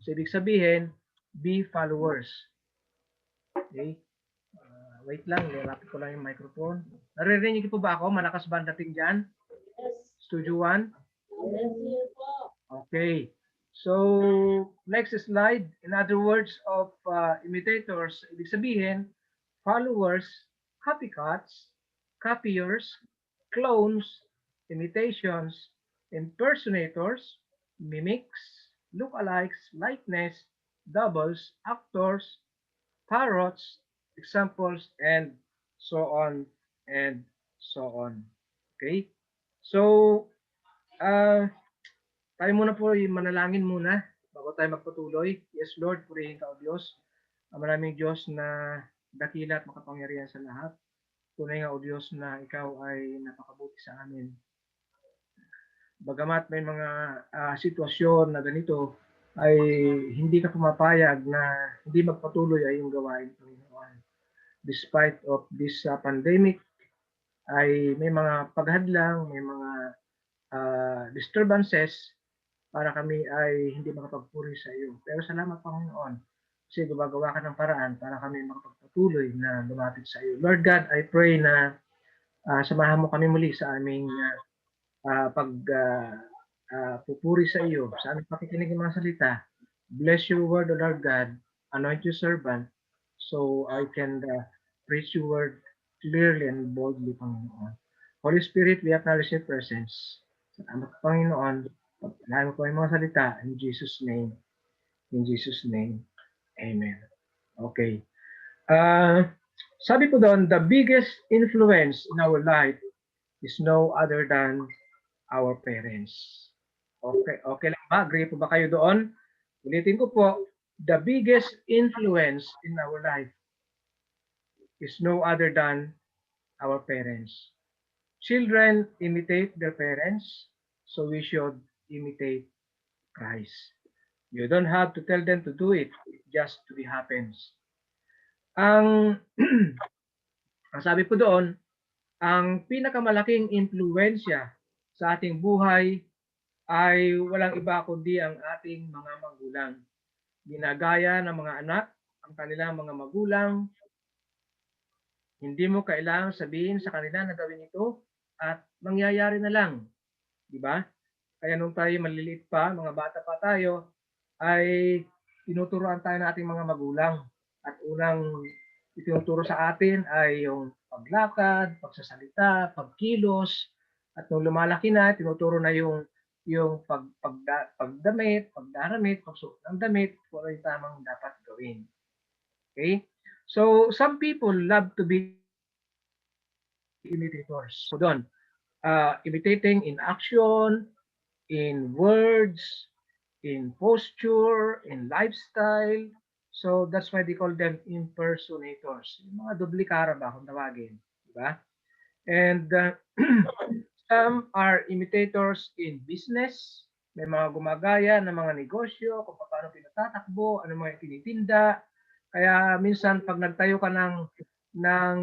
So, ibig sabihin, be followers. Okay? Wait lang, nilapit ko lang yung microphone. Naririnig po ba ako? Malakas ba ang dating dyan? Studio 1? Okay. So, next slide. In other words of imitators, ibig sabihin, followers, copycats, copiers, clones, imitations, impersonators, mimics, lookalikes, likeness, doubles, actors, parrots, examples, and so on and so on. Okay? So, uh, tayo muna po ay manalangin muna bago tayo magpatuloy. Yes, Lord, purihin ka o Diyos. Ang maraming Diyos na dakila at makapangyarihan sa lahat. Tunay nga o Diyos na ikaw ay napakabuti sa amin. Bagamat may mga sitwasyon na ganito, ay hindi ka pumapayag na hindi magpatuloy ay yung gawain, Panginoon. Despite of this pandemic, ay may mga paghadlang, may mga disturbances para kami ay hindi makapagpuri sa iyo. Pero salamat, Panginoon, kasi gumagawa ka ng paraan para kami makapagpatuloy na lumapit sa iyo. Lord God, I pray na samahan mo kami muli sa aming pupuri sa iyo, sa aming pakikinig ng mga salita. Bless your word, O Lord God. Anoint your servant so I can preach your word clearly and boldly, Panginoon. Holy Spirit, we acknowledge your presence. Salamat, Panginoon. Pagpalain mo po yung mga salita in Jesus' name. In Jesus' name. Amen. Okay. Sabi po doon, the biggest influence in our life is no other than our parents. Okay, okay lang ba? Agree po ba kayo doon? Ulitin ko po, the biggest influence in our life is no other than our parents. Children imitate their parents, so we should imitate Christ. You don't have to tell them to do it, it just to be happens. Ang, ang sabi po doon, ang pinakamalaking impluensya sa ating buhay ay walang iba kundi ang ating mga magulang. Ginagaya ng mga anak ang kanilang mga magulang. Hindi mo kailangang sabihin sa kanila na gawin ito at mangyayari na lang. Di ba? Kaya nung tayo maliliit pa, mga bata pa tayo, ay tinuturuan tayo ng ating mga magulang. At unang itinuturo sa atin ay yung paglakad, pagsasalita, pagkilos. At nung lumalaki na, tinuturo na yung pagdamit, pagdaramit, pagsuot ng damit, kung ano yung tamang dapat gawin. Okay? So, some people love to be imitators. So, doon, imitating in action, in words, in posture, in lifestyle. So, that's why they call them impersonators. Yung mga duplikara ba kung tawagin. Diba? And some are imitators in business. May mga gumagaya ng mga negosyo, kung paano pinatatakbo, ano mga tinitinda. Kaya minsan pag nagtayo ka ng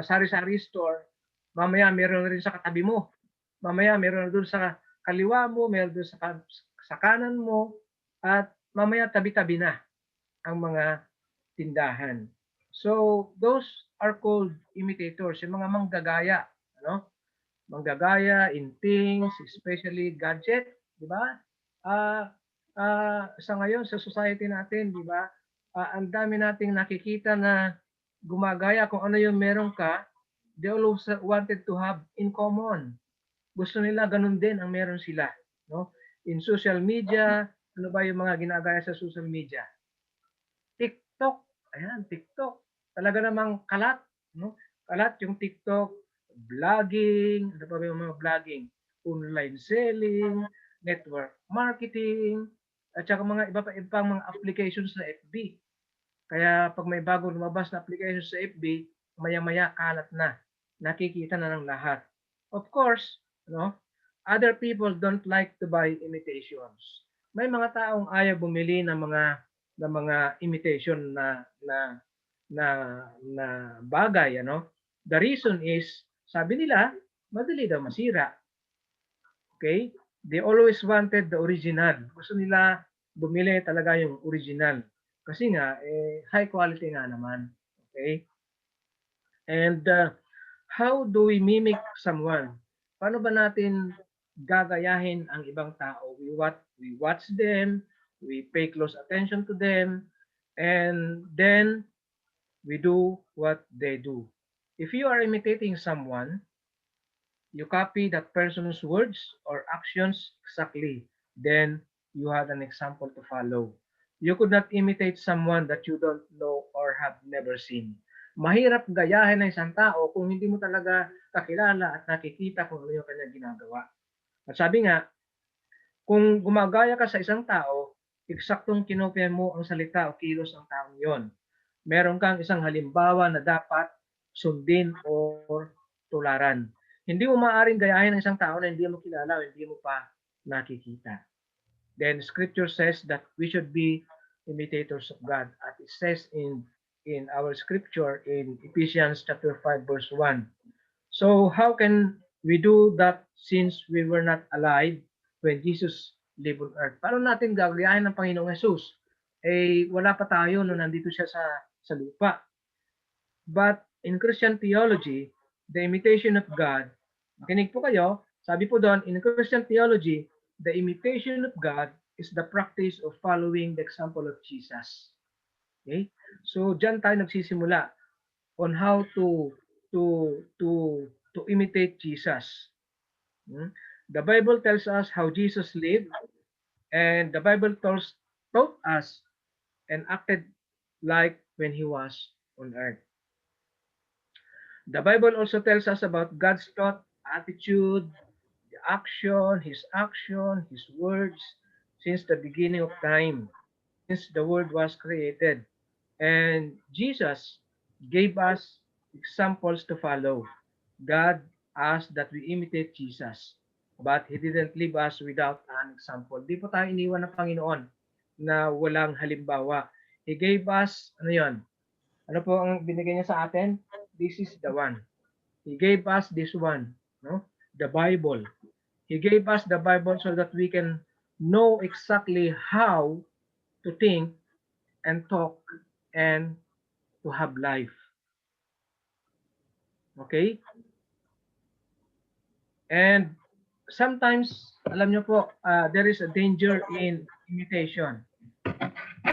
sari-sari store, mamaya meron rin sa katabi mo. Mamaya meron doon sa kaliwa mo, meron doon sa kanan mo, at mamaya tabi-tabi na ang mga tindahan. So those are called imitators, yung mga manggagaya, ano? Manggagaya in things, especially gadget, di ba? Sa ngayon sa society natin, di ba? Ang dami nating nakikita na gumagaya kung ano yung meron ka, they always wanted to have in common. Gusto nila ganun din ang meron sila, no? In social media, ano ba yung mga ginagaya sa social media? TikTok, ayan, TikTok. Talaga namang kalat, no? Kalat yung TikTok, vlogging, ano pa ba yung mga vlogging? Online selling, network marketing, at saka mga iba pa ibang mga applications sa FB. Kaya pag may bago lumabas na application sa FB, maya-maya kalat na. Nakikita na ng lahat. Of course, no? Other people don't like to buy imitations. May mga taong ayaw bumili ng mga imitation na na bagay, ano? The reason is, sabi nila, madali daw masira. Okay? They always wanted the original. Gusto nila bumili talaga yung original. Kasi nga, high quality nga naman. Okay? And how do we mimic someone? Paano ba natin gagayahin ang ibang tao? We watch them, we pay close attention to them, and then we do what they do. If you are imitating someone, you copy that person's words or actions exactly, then you have an example to follow. You could not imitate someone that you don't know or have never seen. Mahirap gayahin ng isang tao kung hindi mo talaga kakilala at nakikita kung ano yung kanyang ginagawa. At sabi nga, kung gumagaya ka sa isang tao, eksaktong kinopya mo ang salita o kilos ng taong yon. Meron kang isang halimbawa na dapat sundin or tularan. Hindi mo maaaring gayahin ng isang tao na hindi mo kilala o hindi mo pa nakikita. Then scripture says that we should be imitators of God. At it says in our scripture in Ephesians chapter 5 verse 1. So how can we do that since we were not alive when Jesus lived on earth? Paano natin gagayahin ng Panginoong Jesus? Wala pa tayo nung nandito siya sa lupa. But in Christian theology, the imitation of God, makinig po kayo, sabi po doon, in Christian theology, the imitation of God is the practice of following the example of Jesus. Okay? So diyan tayo nagsisimula on how to to to imitate Jesus. The Bible tells us how Jesus lived, and the Bible taught us and acted like when he was on earth. The Bible also tells us about God's thought, attitude, action, his words since the beginning of time, since the world was created. And Jesus gave us examples to follow. God asked that we imitate Jesus, but He didn't leave us without an example. Di po tayo iniwan ng Panginoon na walang halimbawa. He gave us, ano yon? Ano po ang binigay niya sa atin? This is the one. He gave us this one, no? The Bible. He gave us the Bible so that we can know exactly how to think and talk and to have life. Okay? And sometimes, alam nyo po, there is a danger in imitation.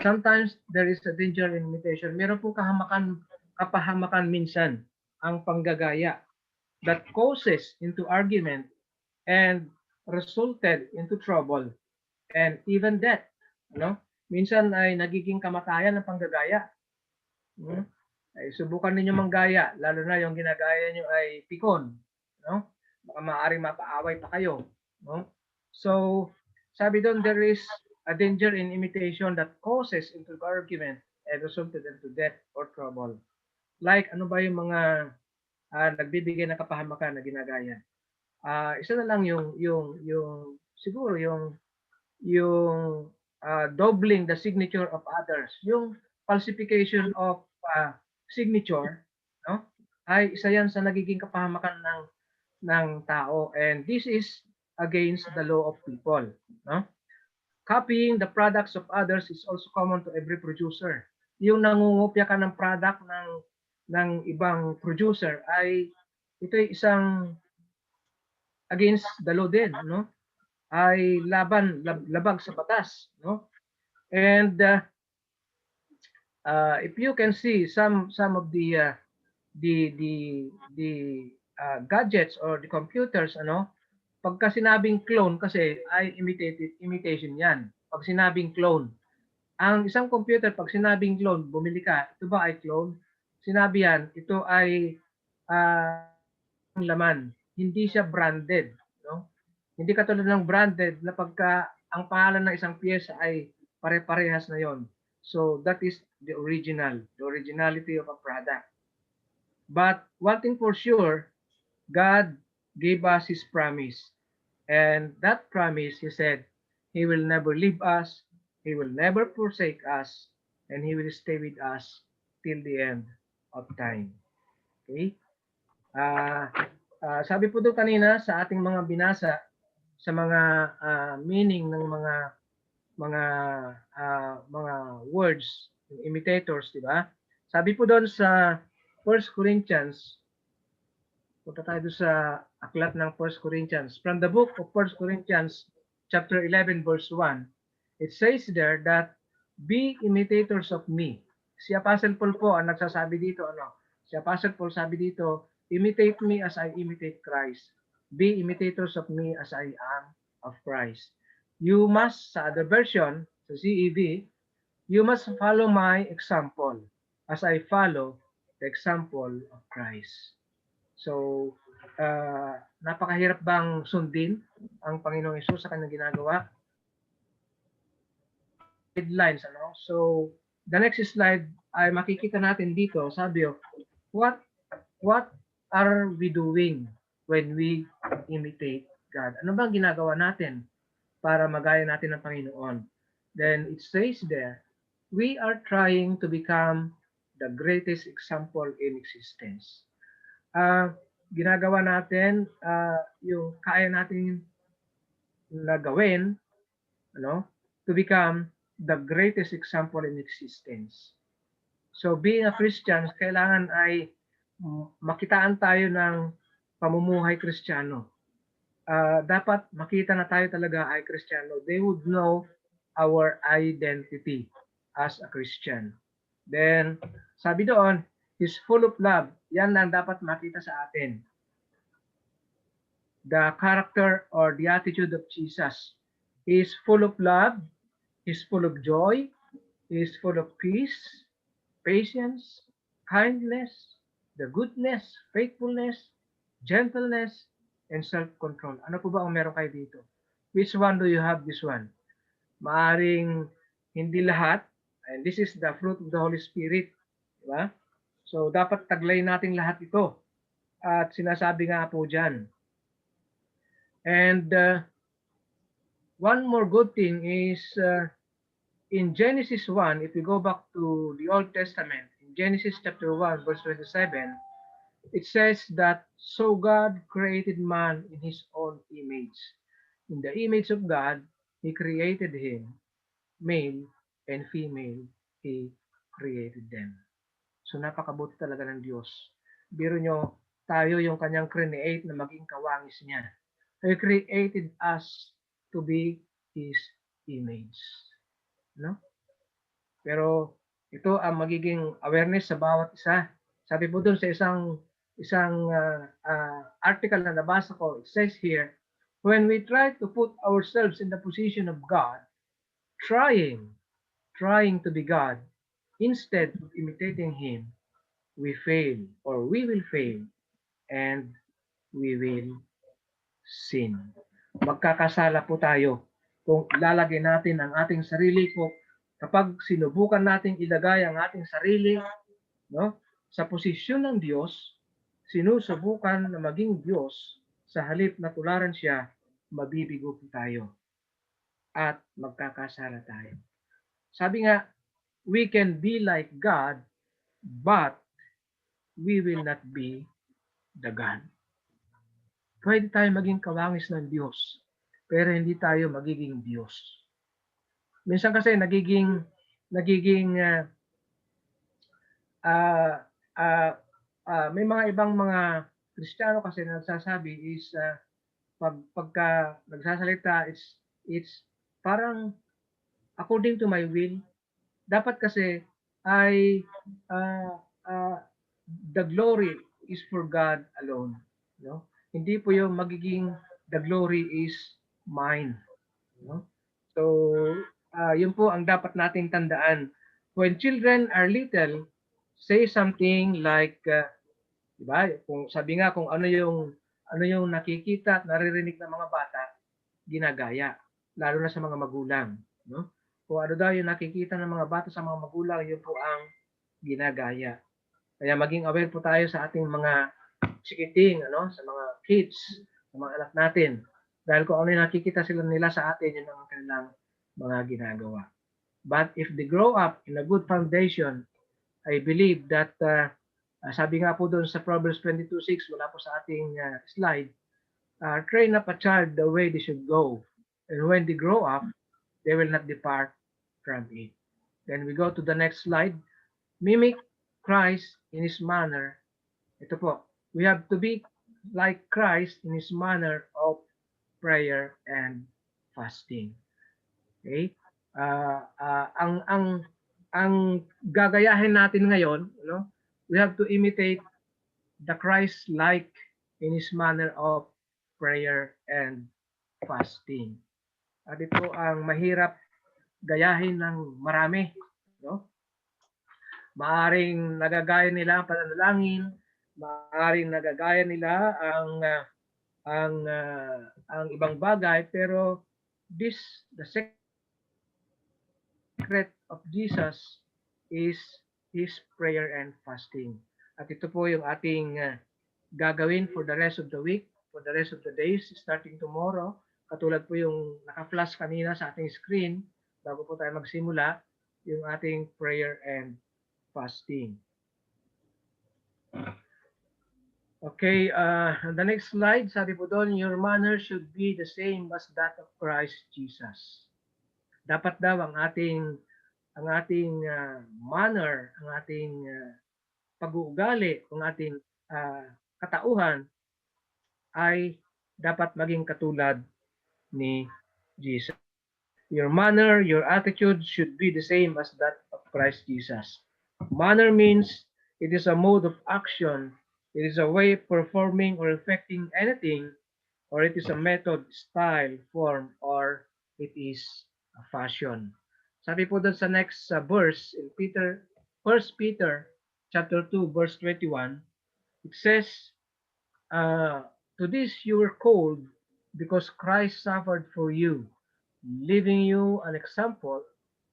Sometimes there is a danger in imitation. Meron po kapahamakan minsan ang panggagaya that causes into argument and resulted into trouble and even death. No? Minsan ay nagiging kamatayan ng panggagaya. No? Ay subukan ninyo manggaya, lalo na yung ginagaya nyo ay pikon. No? Baka maaaring mapaaway pa kayo. No? So, sabi doon, there is a danger in imitation that causes into argument and resulted into death or trouble. Like, ano ba yung mga nagbibigay ng kapahamakan na ginagaya? Isa na lang yung siguro yung doubling the signature of others, yung falsification of signature, no? Ay isa yan sa nagiging kapahamakan ng tao, and this is against the law of people, no? Copying the products of others is also common to every producer. Yung nangungopya ka ng product ng ibang producer ay ito ay isang against the law din, no? Ay labag sa batas, no? And if you can see some of the the the gadgets or the computers, ano, pagka sinabing clone kasi ay imitation 'yan. Pag sinabing clone, ang isang computer pag sinabing clone, bumili ka, ito ba ay clone? Sinabi yan, ito ay laman, hindi siya branded, no? Hindi katulad ng branded na pagka ang pangalan ng isang piyesa ay pare-parehas na yon. So that is the originality of a product. But one thing for sure, God gave us His promise. And that promise, He said, He will never leave us, He will never forsake us, and He will stay with us till the end of time. Okay? Sabi po doon kanina sa ating mga binasa, sa mga meaning ng mga mga mga words, imitators, di ba? Sabi po doon sa 1 Corinthians, punta tayo doon sa aklat ng 1 Corinthians. From the book of 1 Corinthians, chapter 11, verse 1, it says there that, be imitators of me. Si Apostle Paul po ang nagsasabi dito, ano? Si Apostle Paul sabi dito, imitate me as I imitate Christ. Be imitators of me as I am of Christ. You must, sa other version, sa CEV, you must follow my example as I follow the example of Christ. So, napakahirap bang sundin ang Panginoong Hesus sa kanyang ginagawa? Guidelines, ano? So, the next slide ay makikita natin dito, sabi what what are we doing when we imitate God? Ano bang ginagawa natin para magaya natin ng Panginoon? Then it says there, we are trying to become the greatest example in existence. Ginagawa natin yung kaya natin na gawin, ano, to become the greatest example in existence. So being a Christian, kailangan ay makitaan tayo ng pamumuhay Kristiyano. Dapat makita na tayo talaga ay Kristiyano. They would know our identity as a Christian. Then, sabi doon, He's full of love. Yan lang dapat makita sa atin. The character or the attitude of Jesus. He is full of love. He's full of joy. He is full of peace, patience, kindness, the goodness, faithfulness, gentleness, and self-control. Ano po ba ang meron kayo dito? Which one do you have this one? Maaring hindi lahat. And this is the fruit of the Holy Spirit. Diba? So, dapat taglay natin lahat ito. At sinasabi nga po dyan. And one more good thing is in Genesis 1, if we go back to the Old Testament, in Genesis chapter 1, verse 27, it says that, so God created man in his own image. In the image of God, He created him. Male and female, He created them. So napakabuti talaga ng Diyos. Biro nyo, tayo yung kanyang create na maging kawangis niya. He created us to be His image. No? Pero ito ang magiging awareness sa bawat isa. Sabi po doon sa isang article na nabasa ko, it says here, when we try to put ourselves in the position of God, trying to be God, instead of imitating Him, we fail or we will fail and we will sin. Magkakasala po tayo kung ilalagay natin ang ating sarili po kapag sinubukan nating ilagay ang ating sarili, no, sa posisyon ng Diyos, sinusubukan na maging Diyos sa halip na tularan siya, mabibigo po tayo at magkakasala tayo. Sabi nga, we can be like God, but we will not be the God. Pwede tayo maging kawangis ng Diyos, pero hindi tayo magiging Diyos. Minsan kasi nagiging may mga ibang mga Kristiyano kasi nagsasabi is pagka nagsasalita, it's parang according to my will. Dapat kasi ay the glory is for God alone, no? Hindi po yung magiging the glory is mine, no? So yun po ang dapat nating tandaan. When children are little, say something like diba? Kung sabi nga kung ano yung nakikita at naririnig ng mga bata, ginagaya, lalo na sa mga magulang, no? Kung ano daw yung nakikita ng mga bata sa mga magulang, yun po ang ginagaya. Kaya maging aware po tayo sa ating mga chikiting, ano, sa mga kids, sa mga anak natin. Dahil kung ano yung nakikita nila sa atin, yun ang kanilang mga ginagawa. But if they grow up in a good foundation, I believe that sabi nga po doon sa Proverbs 22:6, wala po sa ating slide, train up a child the way they should go. And when they grow up, they will not depart from it. Then we go to the next slide. Mimic Christ in his manner. Ito po, we have to be like Christ in his manner of prayer and fasting. Okay? Ang gagayahin natin ngayon, no? We have to imitate the Christ-like in his manner of prayer and fasting. At ito ang mahirap gayahin ng marami, no? Maaring nagagaya nila ang pananalangin, maaring nagagaya nila ang ibang bagay, pero the secret of Jesus is his prayer and fasting. At ito po yung ating gagawin for the rest of the week, for the rest of the days, starting tomorrow. Katulad po yung naka-flash kanina sa ating screen, bago po tayo magsimula, yung ating prayer and fasting. Okay, the next slide, sabi po doon, your manner should be the same as that of Christ Jesus. Dapat daw ang ating manner, ang ating pag-uugali, ang ating katauhan ay dapat maging katulad ni Jesus. Your manner, your attitude should be the same as that of Christ Jesus. Manner means it is a mode of action. It is a way of performing or effecting anything, or it is a method, style, form, or it is a fashion. Sabi po doon sa next verse in First Peter chapter 2 verse 21, it says, to this you were called because Christ suffered for you, leaving you an example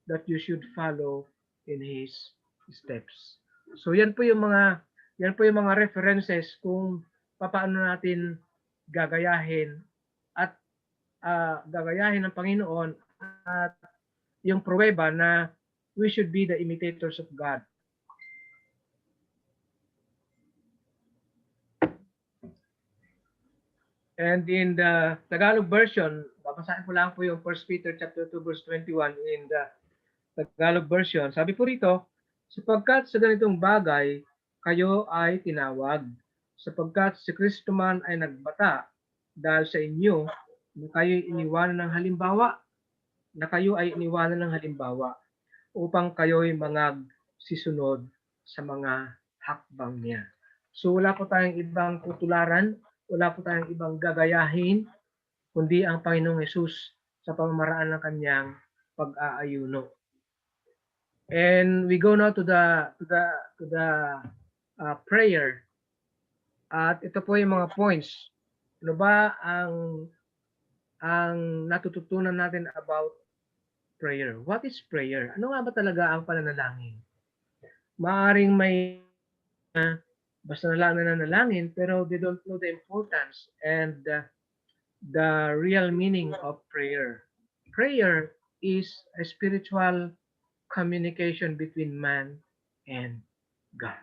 that you should follow in his steps. So yan po yung mga references kung paano natin gagayahin at gagayahin ng Panginoon at yung pruweba na we should be the imitators of God. And in the Tagalog version, babasahin ko lang po yung 1 Peter chapter 2 verse 21 in the Tagalog version. Sabi po rito, sapagkat sa ganitong bagay kayo ay tinawag, sapagkat si Kristo man ay nagbata dahil sa inyo na kayo iniwanan ng halimbawa, upang kayo'y sisunod sa mga hakbang niya. So wala po tayong ibang tutularan, wala po tayong ibang gagayahin, kundi ang Panginoong Hesus sa pamamaraan ng kanyang pag-aayuno. And we go now to the prayer. At ito po yung mga points. Ano ba ang natututunan natin about prayer? What is prayer? Ano nga ba talaga ang pananalangin? Maaring may basta na lang nananalangin pero they don't know the importance and the real meaning of prayer. Prayer is a spiritual communication between man and God.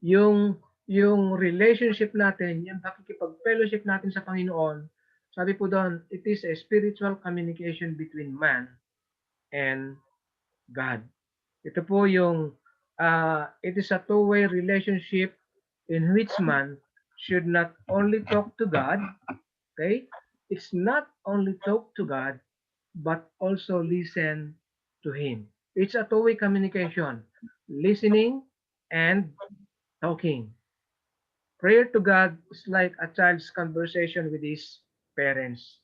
Yung relationship natin, yung pakikipag-fellowship natin sa Panginoon, sabi po doon, it is a spiritual communication between man and God. Ito po yung it is a two-way relationship in which man should not only talk to God, okay? It's not only talk to God, but also listen to Him. It's a two-way communication, listening and talking. Prayer to God is like a child's conversation with his parents.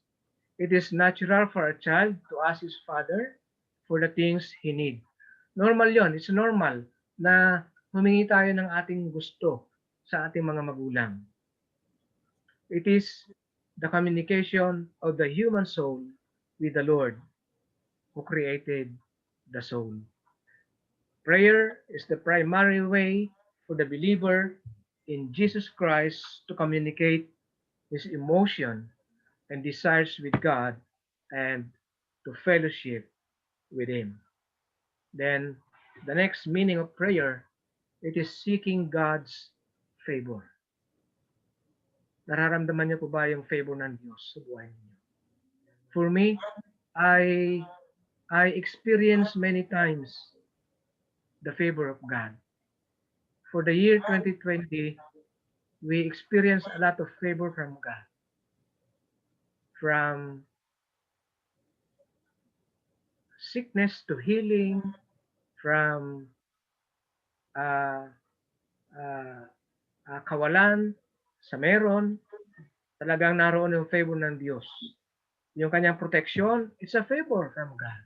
It is natural for a child to ask his father for the things he needs. Normal yon, it's normal na humingi tayo ng ating gusto sa ating mga magulang. It is the communication of the human soul with the Lord who created the soul. Prayer is the primary way for the believer in Jesus Christ to communicate his emotion and desires with God and to fellowship with Him. Then, the next meaning of prayer, it is seeking God's favor. Nararamdaman niyo po ba yung favor ng Diyos sa buhay niyo? For me, I I experienced many times the favor of God. For the year 2020, we experienced a lot of favor from God, from sickness to healing, from uh, uh, kawalan sa meron, talagang naroon yung favor ng Diyos. Yung kanyang protection, it's a favor from God.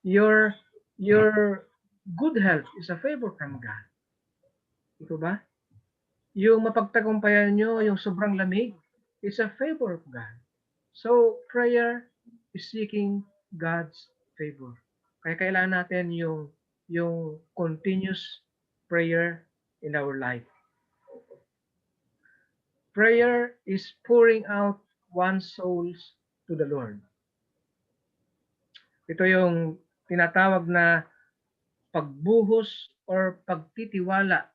Your your good health is a favor from God. Ito ba? Yung mapagtagumpayan nyo, yung sobrang lamig, is a favor of God. So, prayer is seeking God's favor. Kaya kailangan natin yung continuous prayer in our life. Prayer is pouring out one's souls to the Lord. Ito yung tinatawag na pagbuhos or pagtitiwala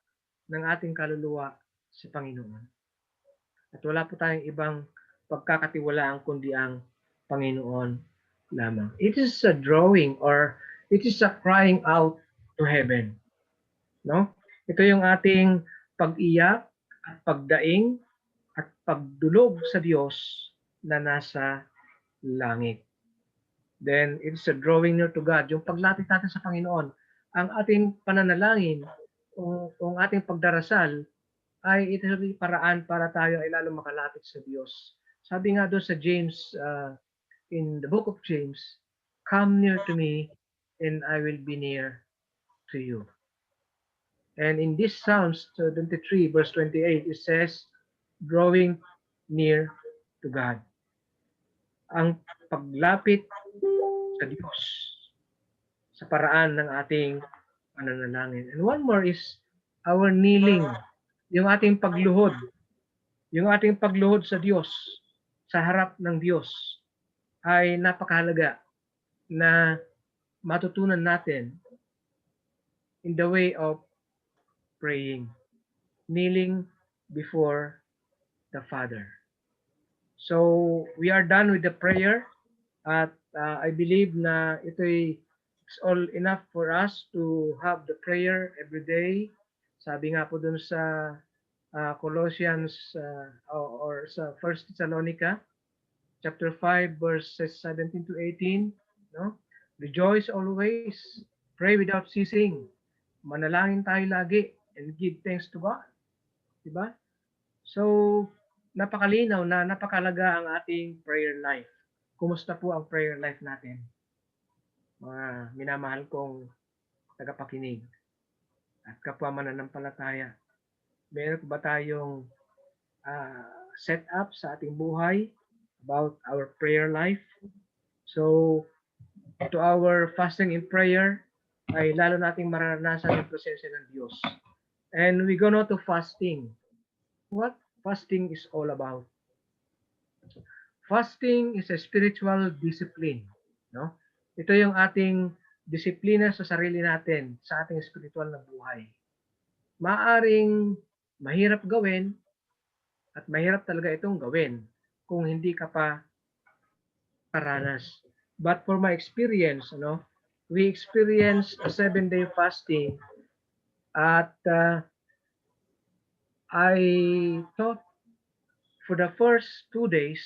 ng ating kaluluwa sa Panginoon. At wala po tayong ibang pagkakatiwalaan kundi ang Panginoon lamang. It is a drawing or it is a crying out to heaven. No? Ito yung ating pag-iyak at pagdaing at pagdulog sa Diyos na nasa langit. Then it's a drawing near to God. Yung paglapit natin sa Panginoon, ang ating pananalangin, kung ating pagdarasal, ay ito yung paraan para tayo ay lalo makalapit sa Diyos. Sabi nga doon sa James, in the book of James, come near to me and I will be near to you. And in this Psalms 23 verse 28, it says, drawing near to God. Ang paglapit sa Diyos sa paraan ng ating pananalangin. And one more is our kneeling, yung ating pagluhod, sa Diyos, sa harap ng Diyos ay napakahalaga na matutunan natin in the way of praying, kneeling before the Father. So, we are done with the prayer at I believe na it's all enough for us to have the prayer every day. Sabi nga po dun sa Colossians or sa 1 Thessalonica chapter 5 verses 17 to 18, no? Rejoice always, pray without ceasing. Manalangin tayo lagi and give thanks to God. Diba? So, napakalinaw na napakalaga ang ating prayer life. Kumusta po ang prayer life natin? Mga minamahal kong tagapakinig at kapwa mananampalataya. Meron ba tayong set up sa ating buhay about our prayer life? So, to our fasting and prayer, ay lalo nating mararanasan yung presensya ng Diyos. And we go now to fasting. What fasting is all about? Fasting is a spiritual discipline, no? Ito yung ating disiplina sa sarili natin, sa ating spiritual na buhay. Maaring mahirap gawin at mahirap talaga itong gawin kung hindi ka pa karanas. But for my experience, we experienced a 7-day fasting at I thought for the first 2 days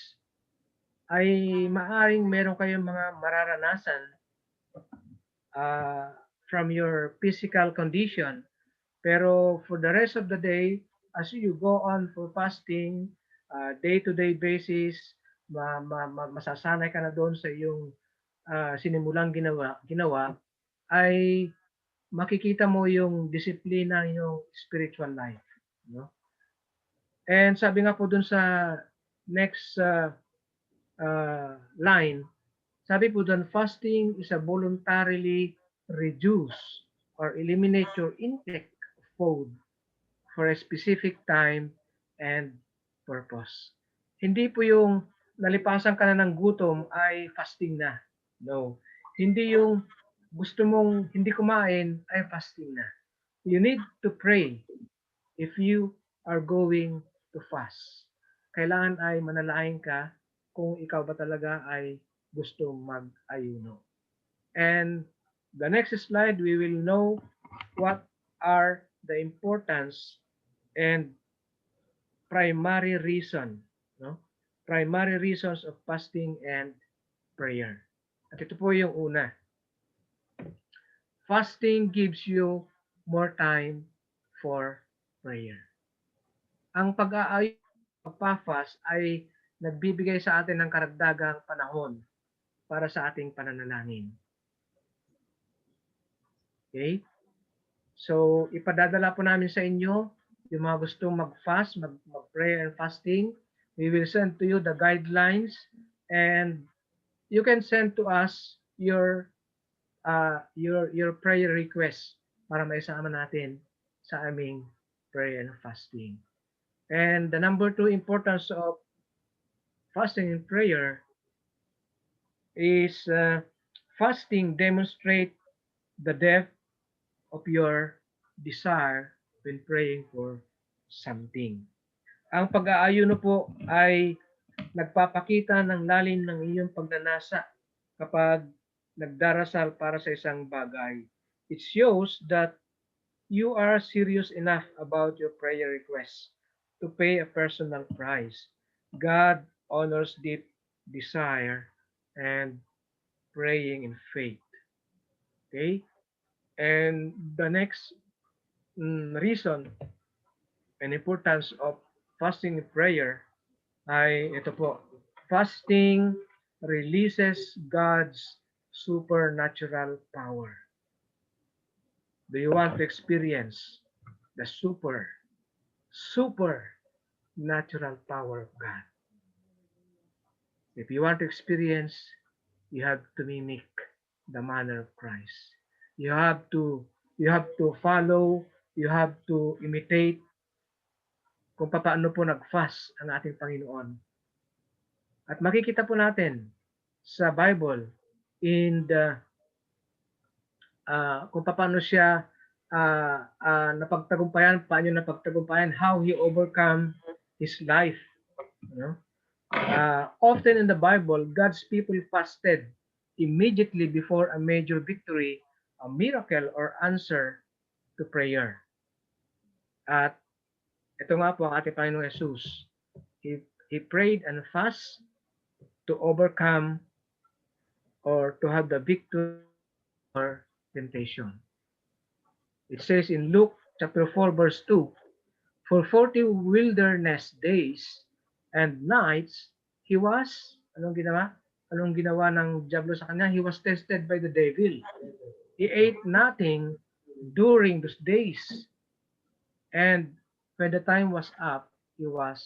ay maaring meron kayong mga mararanasan from your physical condition. Pero for the rest of the day, as you go on for fasting, day-to-day basis, masasanay ka na doon sa iyong sinimulang ginawa, ay makikita mo yung disiplina ng iyong spiritual life. No? And sabi nga po dun sa next line, sabi po dun, fasting is a voluntarily reduce or eliminate your intake of food for a specific time and purpose. Hindi po yung nalipasan ka na ng gutom ay fasting na. No. Hindi yung gusto mong hindi kumain ay fasting na. You need to pray if you are going to fast. Kailangan ay manalangin ka kung ikaw ba talaga ay gusto mag-ayuno. And the next slide, we will know what are the importance and primary reason, no? Primary reasons of fasting and prayer. At ito po yung una. Fasting gives you more time for prayer. Ang pag-aayon pagpa-fast ay nagbibigay sa atin ng karagdagang panahon para sa ating pananalangin. Okay? So, ipadadala po namin sa inyo yung mga gustong mag-fast, mag-prayer and fasting. We will send to you the guidelines and you can send to us your prayer request para maisama natin sa aming prayer and fasting. And the number 2 importance of fasting and prayer is fasting demonstrate the depth of your desire when praying for something. Ang pag-aayuno po ay nagpapakita ng lalim ng iyong pagnanasa kapag nagdarasal para sa isang bagay. It shows that you are serious enough about your prayer request to pay a personal price. God honors deep desire and praying in faith. Okay? And the next reason and importance of fasting and prayer ay ito po. Fasting releases God's supernatural power. Do you want to experience the supernatural power of God? If you want to experience, you have to mimic the manner of Christ. You have to follow, you have to imitate kung paano po nag-fast ang ating Panginoon. At makikita po natin sa Bible in the kung paano siya napagtagumpayan, paano napagtagumpayan, how he overcome his life. You know? Often in the Bible, God's people fasted immediately before a major victory, a miracle, or answer to prayer. At ito nga po ang ating Panginoong Jesus. He prayed and fast to overcome or to have the victory or temptation. It says in Luke chapter 4 verse 2, for 40 wilderness days and nights, he was, anong ginawa? Anong ginawa ng diablo sa kanya? He was tested by the devil. He ate nothing during those days. And when the time was up, he was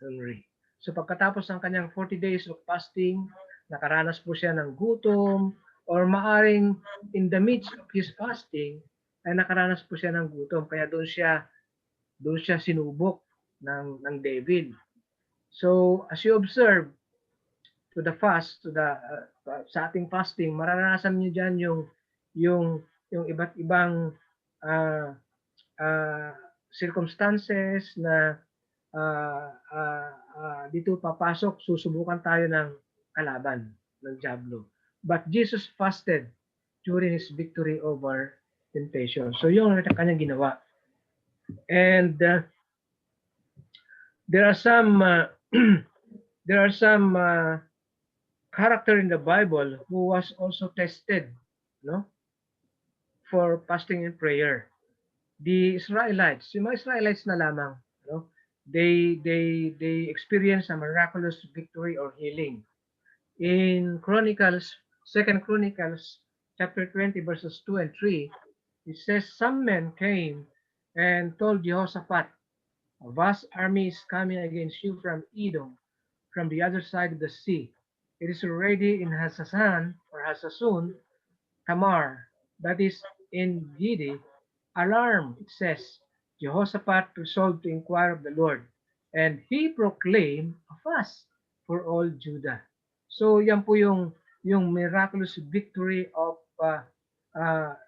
hungry. So pagkatapos ng kanyang 40 days of fasting, nakaranas po siya ng gutom, or maaring in the midst of his fasting, ay nakaranas po siya ng gutom. Kaya doon siya sinubok ng devil. So as you observe to the fast, sa ating fasting, mararanasan niyo diyan yung iba't ibang circumstances na dito papasok, susubukan tayo ng kalaban, ng diablo. But Jesus fasted during his victory over temptation. So yung kanyang ginawa. And there are some character in the Bible who was also tested, no, for fasting and prayer. The Israelites, yung mga Israelites na lamang, no, they experience a miraculous victory or healing. In Chronicles, 2 Chronicles chapter 20 verses 2 and 3, it says some men came and told Jehoshaphat, a vast army is coming against you from Edom, from the other side of the sea. It is already in Hazason or Hazasun, Tamar, that is in Gedi. Alarm, it says. Jehoshaphat resolved to inquire of the Lord, and he proclaimed a fast for all Judah. So yan po yung miraculous victory of the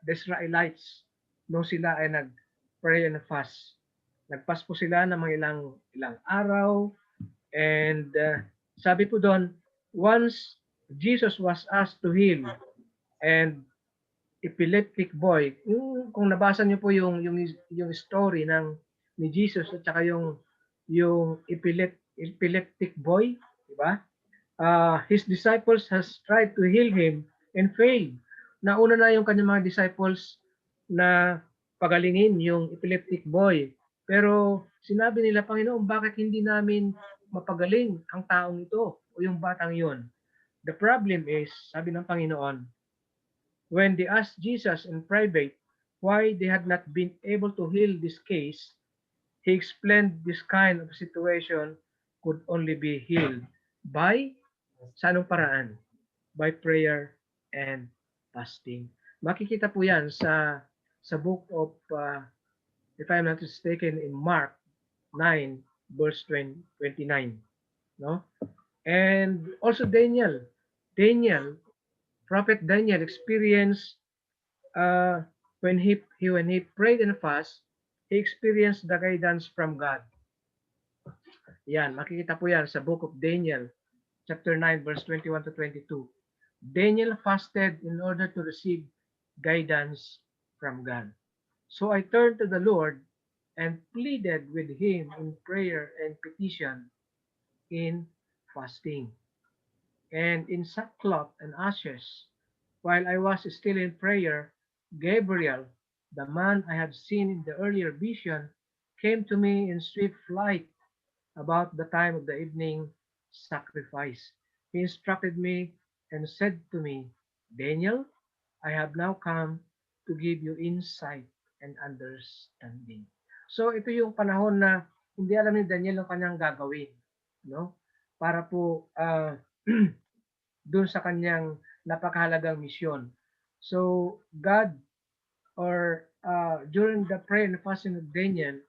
Israelites nung sila ay nag-pray and fast. Nag-fast po sila ng mga ilang araw, and sabi po doon, Once Jesus was asked to heal and epileptic boy, kung nabasa niyo po yung story ng ni Jesus at saka yung epileptic boy, di ba? His disciples has tried to heal him and failed. Nauna na yung kanyang mga disciples na pagalingin yung epileptic boy. Pero sinabi nila, Panginoon, bakit hindi namin mapagaling ang taong ito o yung batang yon? The problem is, sabi ng Panginoon, when they asked Jesus in private why they had not been able to heal this case, he explained this kind of situation could only be healed by sa anong paraan? By prayer and fasting. Makikita po yan sa book of, if I'm not mistaken, in Mark 9, verse 29. No? And also Daniel, Prophet Daniel experienced uh, when he prayed and fast, he experienced the guidance from God. Yan, makikita po yan sa book of Daniel, chapter 9, verse 21 to 22. Daniel fasted in order to receive guidance from God. So I turned to the Lord and pleaded with him in prayer and petition in fasting and in sackcloth and ashes. While I was still in prayer, Gabriel, the man I had seen in the earlier vision, came to me in swift flight about the time of the evening sacrifice. He instructed me and said to me, Daniel, I have now come to give you insight and understanding. So ito yung panahon na hindi alam ni Daniel ang kanyang gagawin, no? Para po doon sa kanyang napakahalagang misyon. So God or during the prayer and fasting of Daniel,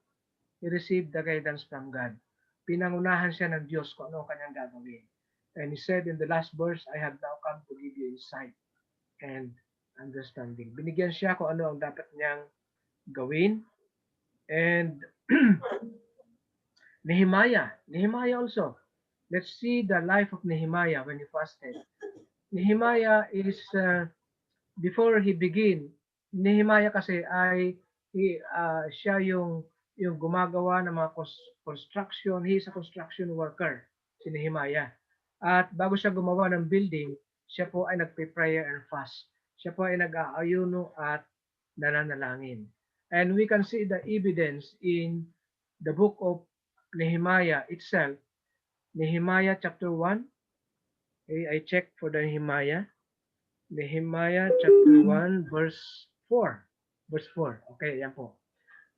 he received the guidance from God. Pinangunahan siya ng Diyos kung ano ang kanyang gagawin. And he said in the last verse, I have now come to give you insight and understanding. Binigyan siya kung ano ang dapat niyang gawin. And Nehemiah also. Let's see the life of Nehemiah when he fasted. Nehemiah is, before he begin, Nehemiah kasi ay siya yung gumagawa ng mga construction. He is a construction worker, si Nehemiah. At bago siya gumawa ng building, siya po ay nagpe-prayer and fast. Siya po ay nag-aayuno at nananalangin. And we can see the evidence in the book of Nehemiah itself. Nehemiah chapter 1. Okay, I check for the Nehemiah. Nehemiah chapter 1 verse 4. Verse 4. Okay, yan po.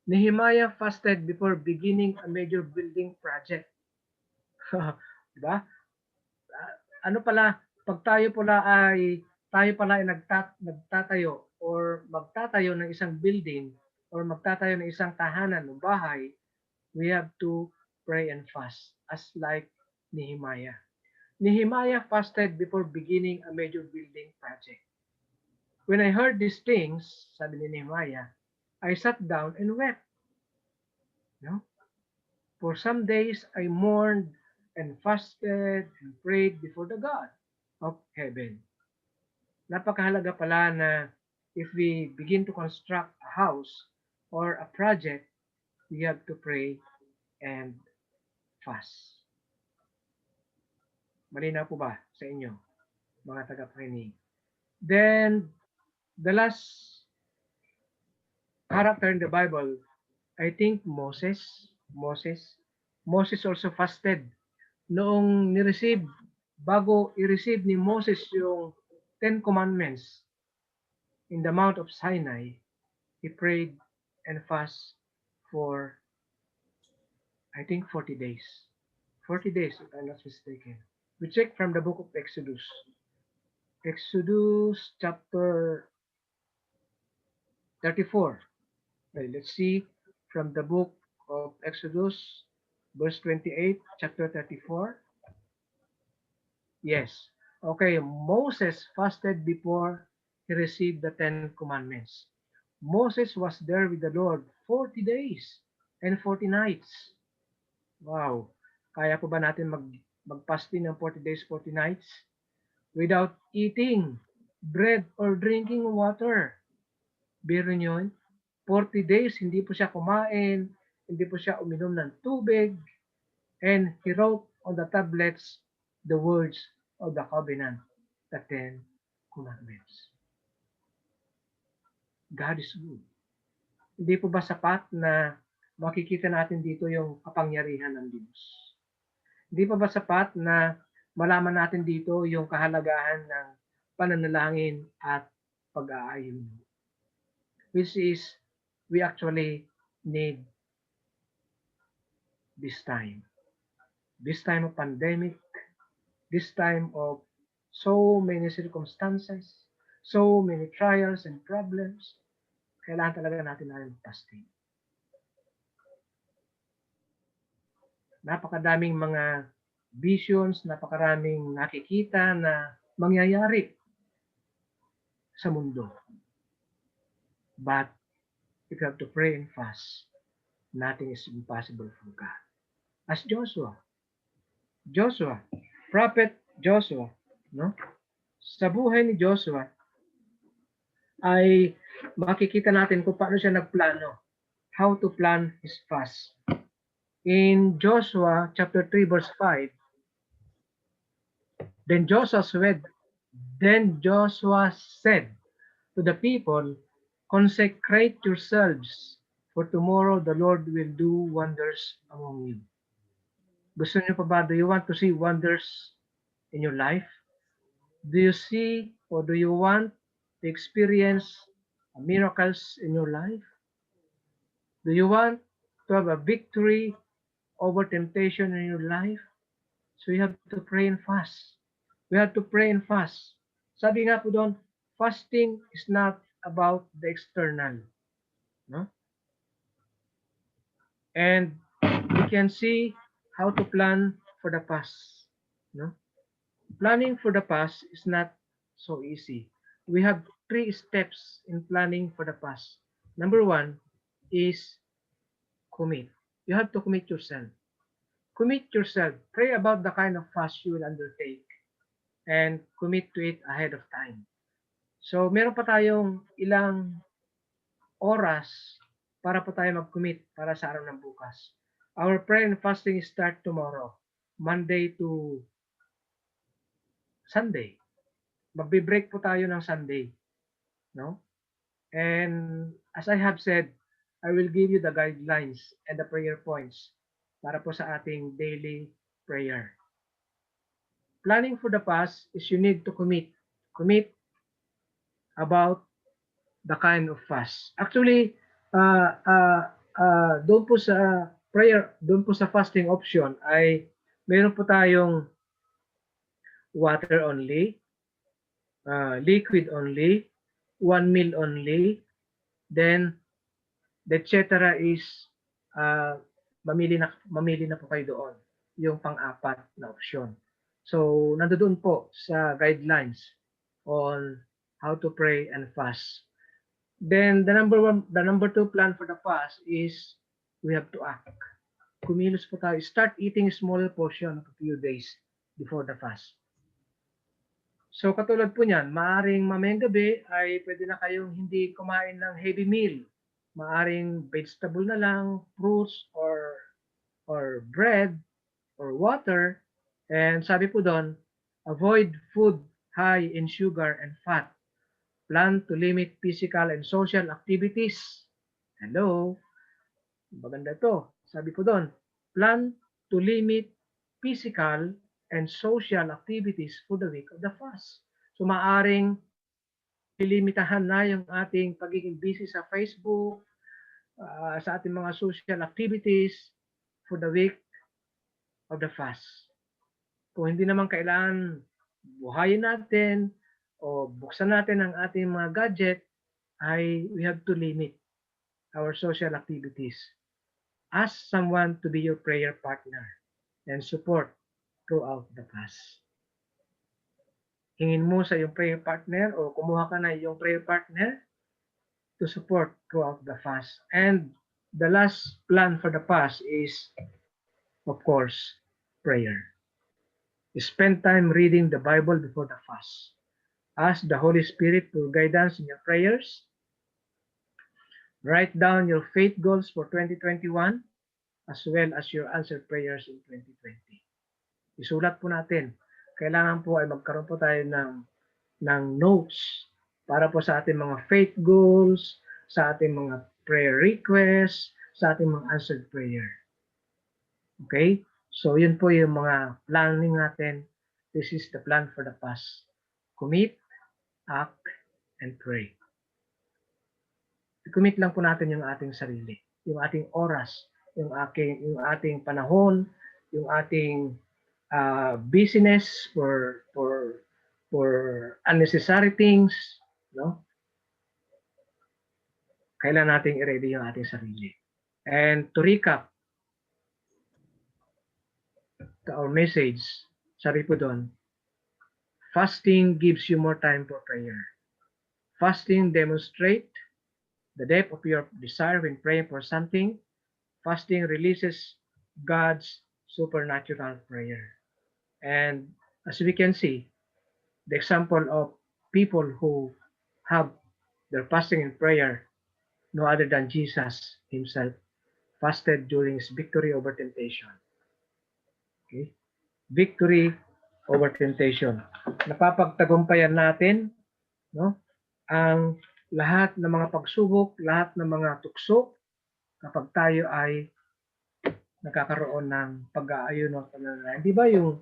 Nehemiah fasted before beginning a major building project. Diba? Ano pala, pag tayo pala ay nagtatayo or magtatayo ng isang building or magtatayo ng isang tahanan o bahay, we have to pray and fast as like Nehemiah. Nehemiah fasted before beginning a major building project. When I heard these things, sabi ni Nehemiah, I sat down and wept. No? For some days I mourned and fasted and prayed before the God of heaven. Napakahalaga pala na if we begin to construct a house or a project, we have to pray and fast. Malinaw po ba sa inyo, mga tagapakinig? Then, the last character in the Bible, I think Moses. Moses also fasted. Noong bago i-receive ni Moses yung Ten Commandments in the Mount of Sinai, he prayed and fast for, I think, 40 days. 40 days, if I'm not mistaken. We check from the book of Exodus. Exodus chapter 34. Okay, let's see from the book of Exodus, verse 28, chapter 34. Yes. Okay, Moses fasted before he received the Ten Commandments. Moses was there with the Lord 40 days and 40 nights. Wow. Kaya po ba natin mag-fasting ng 40 days, 40 nights? without eating bread or drinking water. Biro nyo yun, 40 days, hindi po siya kumain, hindi po siya uminom ng tubig, and he wrote on the tablets the words of the covenant, the 10 commandments. God is good. Hindi po ba sapat na makikita natin dito yung kapangyarihan ng Diyos? Hindi pa ba sapat na malaman natin dito yung kahalagahan ng pananalangin at pag-aayon? Which is, we actually need this time. This time of pandemic, this time of so many circumstances, so many trials and problems, kailangan talaga natin na fasting. Napakadaming mga visions, napakaraming nakikita na mangyayari sa mundo. But if you have to pray and fast, nothing is impossible for God. As Joshua, Prophet Joshua, no? Sa buhay ni Joshua ay makikita natin kung paano siya nagplano, how to plan his fast. In Joshua chapter 3 verse 5, Then Joshua said to the people, consecrate yourselves, for tomorrow the Lord will do wonders among you. Gusto niyo pa ba? Do you want to see wonders in your life? Do you see or do you want to experience miracles in your life? Do you want to have a victory over temptation in your life? So you have to pray and fast. We have to pray and fast. Sabi nga po doon, fasting is not about the external. No? And we can see how to plan for the fast. No? Planning for the fast is not so easy. We have 3 steps in planning for the fast. Number 1 is commit. You have to commit yourself. Commit yourself. Pray about the kind of fast you will undertake and commit to it ahead of time. So, meron pa tayong ilang oras para po tayo mag-commit para sa araw ng bukas. Our prayer and fasting start tomorrow, Monday to Sunday. Magbe-break po tayo ng Sunday, no? And as I have said, I will give you the guidelines and the prayer points para po sa ating daily prayer. Planning for the fast is you need to commit. Commit about the kind of fast. Actually, doon po sa prayer, doon po sa fasting option ay meron po tayong water only, liquid only, 1 meal only, then the etc. is mamili na po kayo doon, yung pang-apat na option. So, nandoon po sa guidelines on how to pray and fast. Then the number 2 plan for the fast is we have to act. Kumilos po tayo. Start eating small portion a few days before the fast. So katulad po niyan, maaring mamayang gabi ay pwede na kayong hindi kumain ng heavy meal. Maaring vegetable na lang, fruits or bread or water. And sabi po doon, avoid food high in sugar and fat. Plan to limit physical and social activities. Hello? Maganda to. Sabi ko doon, plan to limit physical and social activities for the week of the fast. So maaring lilimitahan na yung ating pagiging busy sa Facebook, sa ating mga social activities for the week of the fast. Kung hindi naman kailangan buhayin natin o buksan natin ang ating mga gadget, ay we have to limit our social activities. Ask someone to be your prayer partner and support throughout the fast. Hingin mo sa iyong prayer partner o kumuha ka na iyong prayer partner to support throughout the fast. And the last plan for the fast is, of course, prayer. Spend time reading the Bible before the fast. Ask the Holy Spirit for guidance in your prayers. Write down your faith goals for 2021 as well as your answered prayers in 2020. Isulat po natin. Kailangan po ay magkaroon po tayo ng notes para po sa ating mga faith goals, sa ating mga prayer requests, sa ating mga answered prayer. Okay? So, yun po yung mga planning natin. This is the plan for the past. Commit, act, and pray. I-commit lang po natin yung ating sarili, yung ating oras, yung ating panahon, yung ating business for unnecessary things, no? Kailan nating i-ready yung ating sarili. And to recap our message, sabi po doon, fasting gives you more time for prayer. Fasting demonstrates the depth of your desire when praying for something. Fasting releases God's supernatural prayer. And as we can see, the example of people who have their fasting and prayer, no other than Jesus himself, fasted during his victory over temptation. Okay? Victory over temptation. Napapagtagumpayan natin, no, ang lahat ng mga pagsubok, lahat ng mga tukso kapag tayo ay nagkakaroon ng pag-aayon ng pananalain. Di ba yung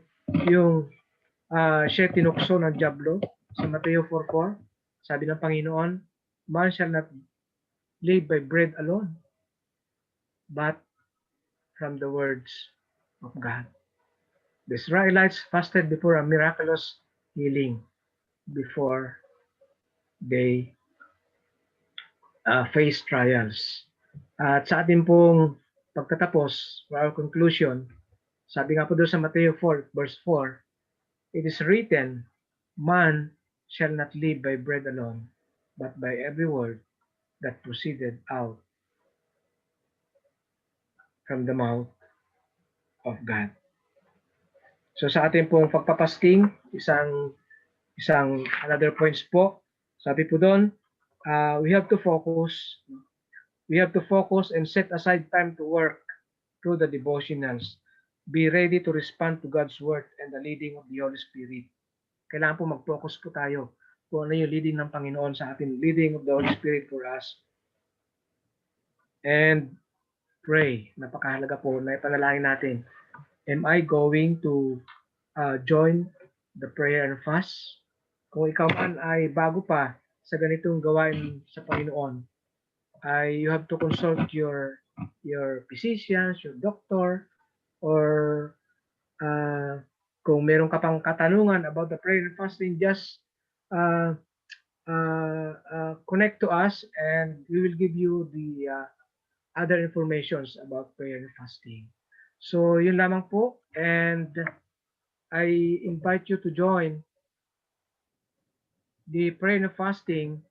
siya tinukso ng Diablo sa Mateo 4:4? Sabi ng Panginoon, man shall not live by bread alone, but from the words of God. The Israelites fasted before a miraculous healing before they face trials. At sa ating pong pagtatapos, for our conclusion, sabi nga po doon sa Mateo 4, verse 4, it is written, man shall not live by bread alone, but by every word that proceeded out from the mouth of God. So sa ating pong pagpapasting, isang another points po, sabi po doon, we have to focus and set aside time to work through the devotionals. Be ready to respond to God's word and the leading of the Holy Spirit. Kailangan po mag-focus po tayo kung ano yung leading ng Panginoon sa atin, leading of the Holy Spirit for us. And pray. Napakahalaga po na ipanalangin natin. Am I going to join the prayer and fast? Kung ikaw man ay bago pa sa ganitong gawain sa Panginoon, you have to consult your physicians, your doctor, or kung meron ka pang katanungan about the prayer and fasting, just connect to us and we will give you the other informations about prayer and fasting. So, yun lamang po. And I invite you to join the prayer and fasting.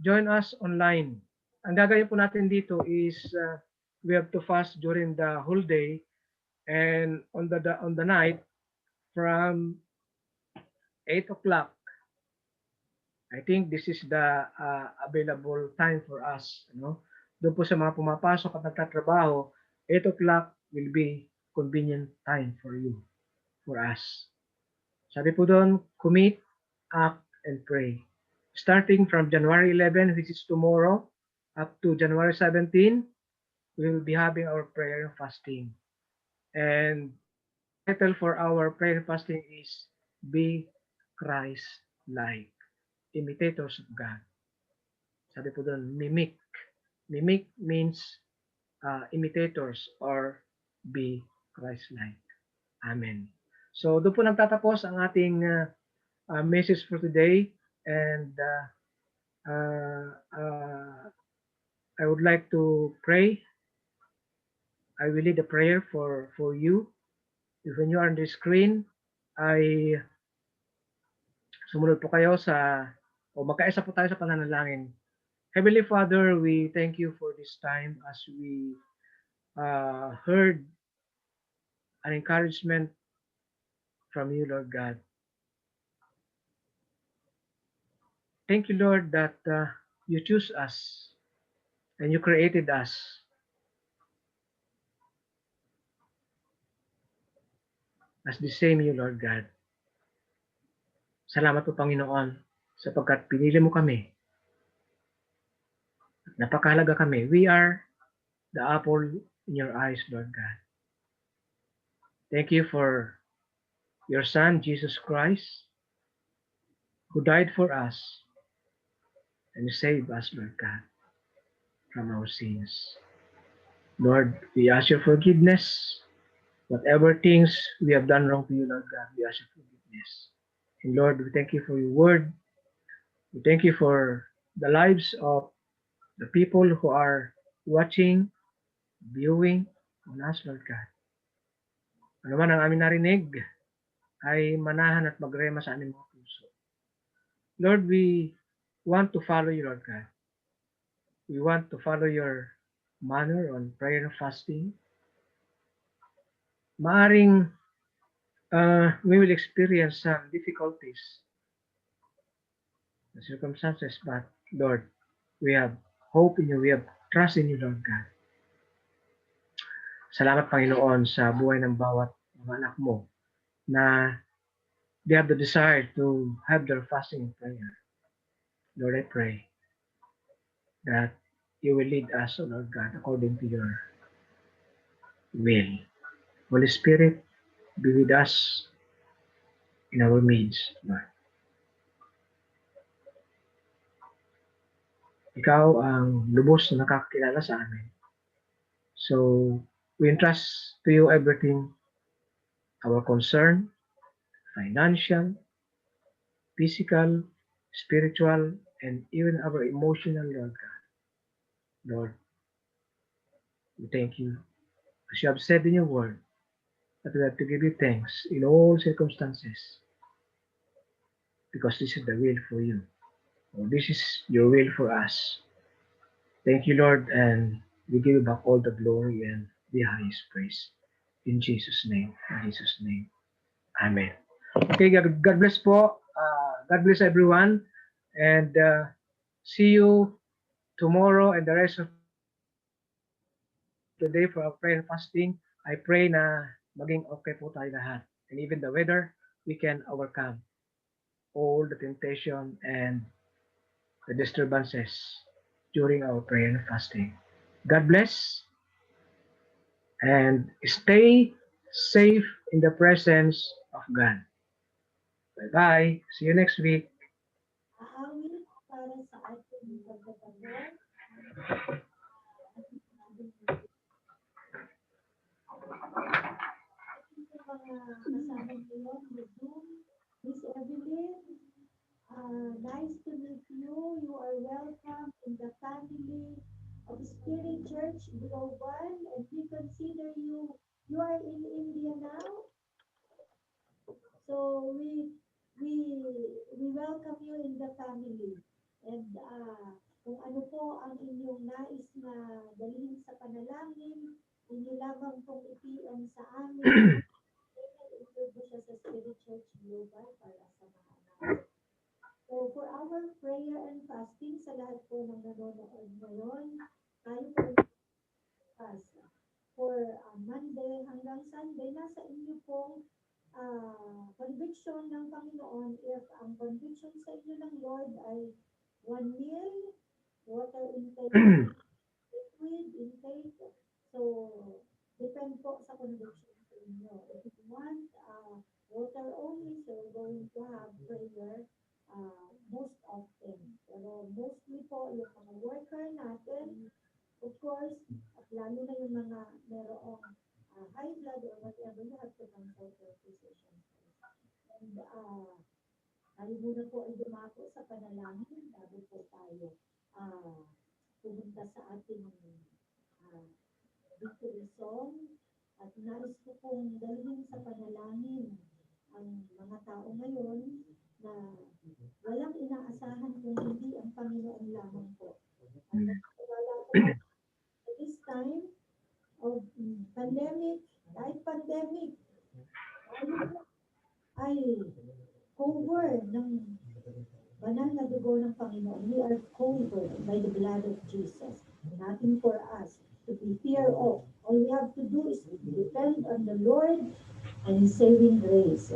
Join us online. Ang gagawin po natin dito is we have to fast during the whole day and on the night from 8 o'clock. I think this is the available time for us. No? Doon po sa mga pumapasok at nagtatrabaho, 8 o'clock will be convenient time for you, for us. Sabi po doon, commit, act, and pray. Starting from January 11, which is tomorrow, up to January 17, we will be having our prayer and fasting. And the title for our prayer and fasting is Be Christ-like, imitators of God. Sabi po doon, mimic. Mimic means imitators or be Christ-like. Amen. So doon po nagtatapos ang ating message for today, and I would like to pray. I will lead a prayer for you. If when you are on the screen, ay sumunod po kayo o magkaisa po tayo sa pananalangin. Heavenly Father, we thank you for this time as we heard an encouragement from you, Lord God. Thank you, Lord, that you choose us and you created us as the same you, Lord God. Salamat po, Panginoon, sapagkat pinili mo kami at napakahalaga kami. We are the apple in your eyes, Lord God. Thank you for your Son, Jesus Christ, who died for us and saved us, Lord God, from our sins. Lord, we ask your forgiveness. Whatever things we have done wrong to you, Lord God, we ask your forgiveness. And Lord, we thank you for your word. We thank you for the lives of the people who are watching, viewing on us, Lord God. Ano man ang aming narinig ay manahan at magrema sa aming mga puso. Lord, we want to follow you, Lord God. We want to follow your manner on prayer and fasting. Maaring we will experience some difficulties, the circumstances, but Lord, we have hope in you, we have trust in you, Lord God. Salamat, Panginoon, sa buhay ng bawat mga anak mo na they have the desire to have their fasting and prayer. Lord, I pray that you will lead us, O Lord God, according to your will. Holy Spirit, be with us in our midst, Lord. Ikaw ang lubos na nakakilala sa amin. So, we entrust to you everything, our concern, financial, physical, spiritual, and even our emotional, Lord God. Lord, we thank you. As you have said in your word, that we have to give you thanks in all circumstances, because this is the will for you. Or this is your will for us. Thank you, Lord, and we give you back all the glory and the highest praise. In Jesus' name, in Jesus' name. Amen. Okay, God bless po. God bless everyone. And see you tomorrow and the rest of the day for our prayer and fasting. I pray na maging okay po tayo lahat. And even the weather, we can overcome all the temptation and the disturbances during our prayer and fasting. God bless and stay safe in the presence of God. Bye bye. See you next week. Aawit para sa ating pagtatagong, ating sinabing ating mga kasama ngayon, the Zoom, Miss Evelyn, nice to meet you. You are welcome in the family of Spirit Church Global, and we consider you, you are in India now, so we we welcome you in the family. And kung ano po ang inyong nais na dalhin sa panalangin, inyo lamang pong i-PM sa amin. I-include siya sa Spirit Church Global para samahan namin. So for our prayer and fasting, sa lahat po ng nanonood ngayon, tayo po bukas. For Monday hanggang Sunday, nasa inyo pong conviction ng Panginoon. If ang conviction sa inyo ng Lord ay 1 meal, water intake, liquid intake, so depend po sa conviction sa inyo. If you want water only, so you're going to have prayer most often. Pero mostly po yung mga worker natin, of course, at lalo na yung mga merong high blood or whatever, you have to consult your physician first. And tayo muna po ay dumako sa panalangin bago po tayo pumunta sa ating victory song. At nais ko pong dalhin sa panalangin ang mga tao ngayon na walang inaasahan kung hindi ang Panginoon lamang po. At wala po at this time of pandemic, kahit pandemic, tayo by the blood of Jesus. Nothing for us to be fear of. All we have to do is to depend on the Lord and His saving grace.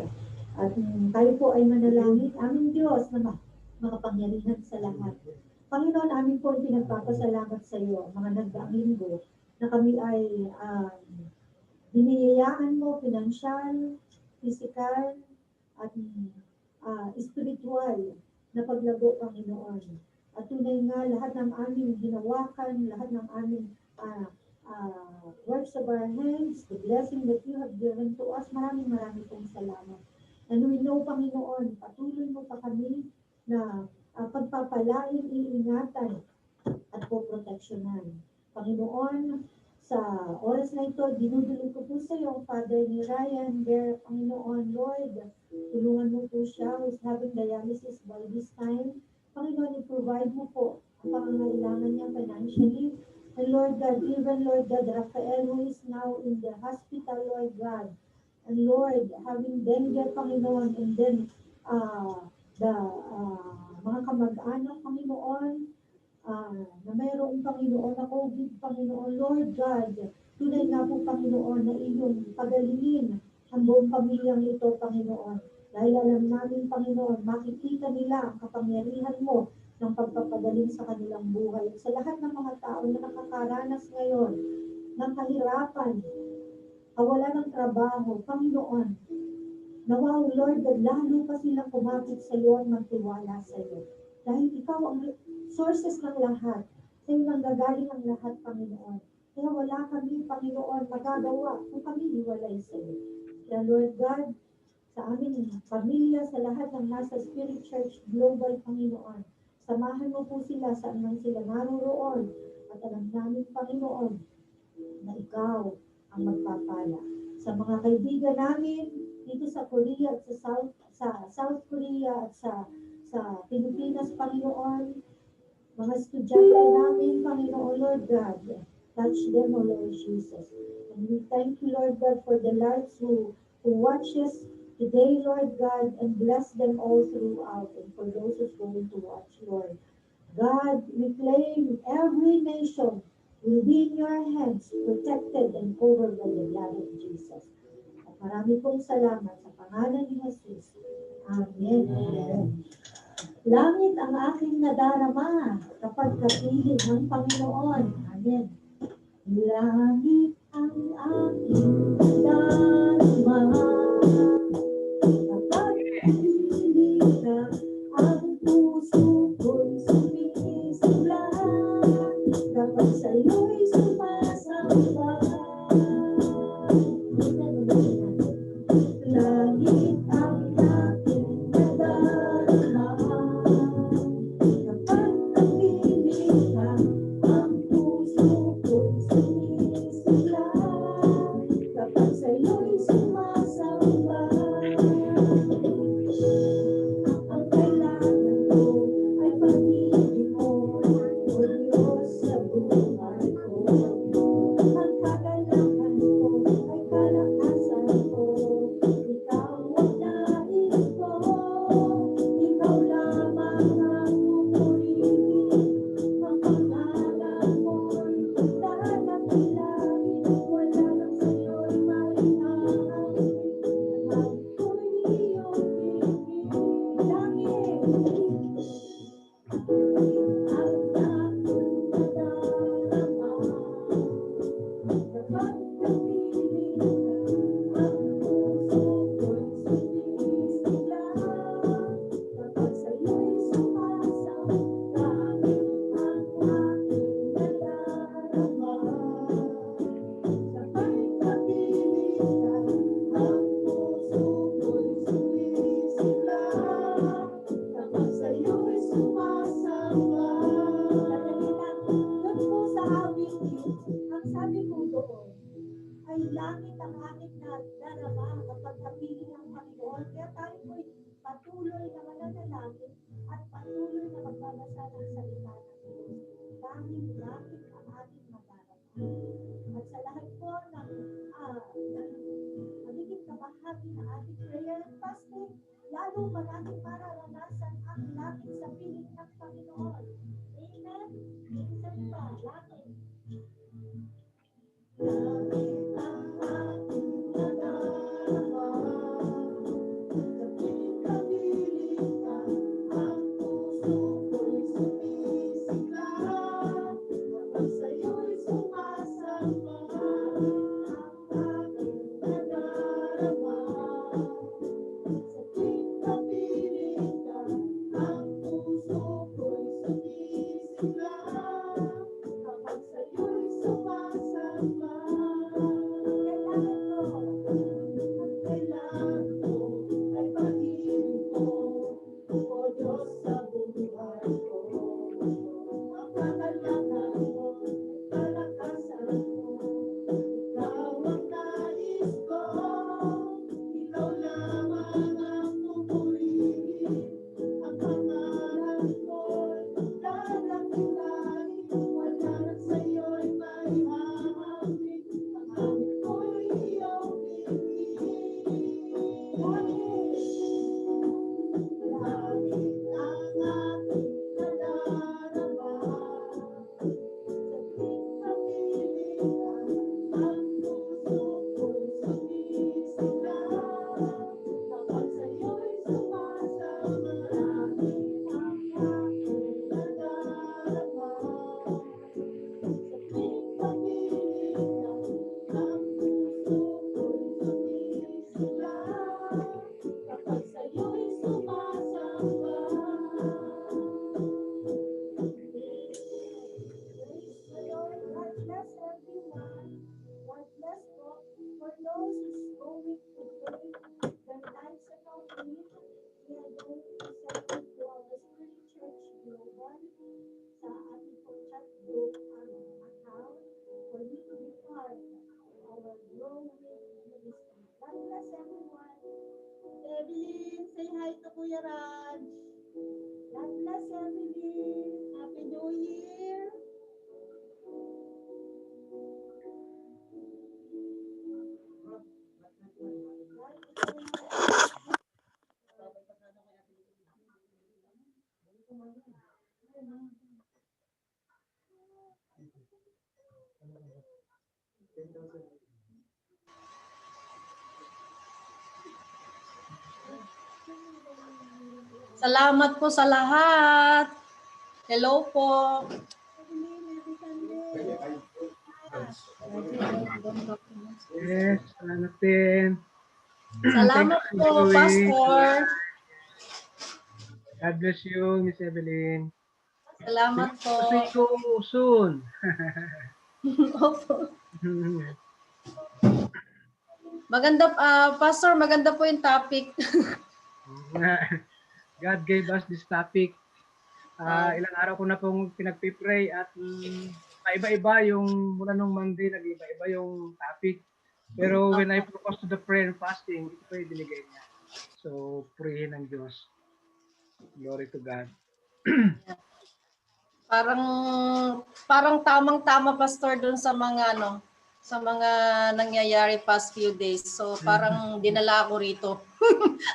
At tayo po ay manalangin, aming Diyos na makapangyarihan sa lahat. Panginoon, amin po ay pinagpapasalamat sa iyo, mga nagdaang linggo, na kami ay biniyayaan mo, pinansyal, physical, at spiritual na paglago, Panginoon. At tunay nga, lahat ng aming hinawakan, lahat ng aming works of our hands, the blessing that you have given to us, maraming pong salamat. And we know, Panginoon, patuloy mo pa kami na pagpapalain, iingatan, at poproteksyonan. Panginoon, sa oras na ito, dinudulog ko po sa iyo ang father ni Ryan there, Panginoon, Lord, tulungan mo po siya who is having dialysis by this time. Panginoon, i-provide mo po ang pangangailangan niya financially. And Lord God, even Lord God, Rafael who is now in the hospital, Lord God, and Lord, having dengue, Panginoon, and then the mga kamag-anak, Panginoon, na mayroong Panginoon na COVID, Panginoon, Lord God, tunay nga po, Panginoon, na iyong pagalingin ang buong pamilyang ito, Panginoon. Dahil alam namin, Panginoon, makikita nila ang kapangyarihan mo ng pagpapagaling sa kanilang buhay. At sa lahat ng mga tao na nakakaranas ngayon ng kahirapan, kawalan ng trabaho, Panginoon, nawaw, Lord, lalo pa silang kumapit sa iyo at magtiwala sa iyo. Dahil ikaw ang sources ng lahat. Sa iyo nanggagaling ang lahat, Panginoon. Kaya wala kami, Panginoon, magagawa kung kami hiwalay sa iyo. Kaya Lord God, sa aming pamilya, sa lahat ng nasa Spirit Church Global, Panginoon, samahan mo po sila saan man sila naroon. At alam namin, Panginoon, na ikaw ang magpapala. Sa mga kaibigan namin dito sa Korea at sa South Korea at sa Pilipinas, Panginoon, mga estudyante namin, Panginoon, Lord God, touch them, O Lord Jesus. And we thank you, Lord God, for the lives who watches today, Lord God, and bless them all throughout, and for those who's going to watch, Lord. God, we claim every nation will be in your hands, protected and covered by the blood of Jesus. At marami pong salamat sa pangalan ni Jesus. Amen. Amen. Langit ang aking nadarama kapag kapiling ng Panginoon. Amen. Langit ang aking nadarama kapag kapiling ka, ang puso ko'y sumisigla kapag sa'yo'y sumasamba. Langit ang aking nadarama kapag kapiling ka, ang puso ko'y sumisigla kapag sa'yo'y sumasamba. Ang kailangan ko ay pag-ibig mo, O Diyos, sa buhay ko. Ang kagalakan ko ay kalakasan ko. Ikaw ang nais ko. Ikaw lamang ang pupurihin. Ang pangalan mo'y dadakilain. Wala lang sa'yo'y maiahangin. Ang ko'y iyong bibig. Langit ang aking nadarama kapag kapiling ka, ang puso ko'y sumisigla kapag sa'yo'y sumasamba. Langit ang aking nadarama kapag kapiling ka, ang puso ko'y sumisigla kapag sa'yo'y sumasamba. Doon po sa awit, ang sabi ko doon, ay langit ang aking nadarama kapag kapiling ang Panginoon. Kaya tayo po'y patuloy na mananalangin at patuloy na magbabasa ng salita ng Diyos. Dahil langit ang ating madarama. At sa lahat po ng magiging kabahagi ng ating prayer and fasting, lalo pa natin mararanasan ang langit sa piling ng Panginoon. Amen? Evelyn, say hi to Kuya Raj. God bless Evelyn. Happy New Year. Salamat po sa lahat. Hello po. Evelyn, happy Sunday. Yes, salamat din. Salamat Thank you po, for joining. Pastor. God bless you, Miss Evelyn. Salamat po. See you soon. Opo. Maganda, Pastor, maganda po yung topic. God gave us this topic. Ilang araw ko na pong pinagpipray at paiba-iba yung mula nung Monday, nag-iba-iba yung topic. Pero when I proposed to the prayer and fasting, ito po yung binigay niya. So, purihin ng Diyos. Glory to God. Parang tamang-tama, Pastor, dun sa mga sa mga nangyayari past few days. So parang dinala ako rito.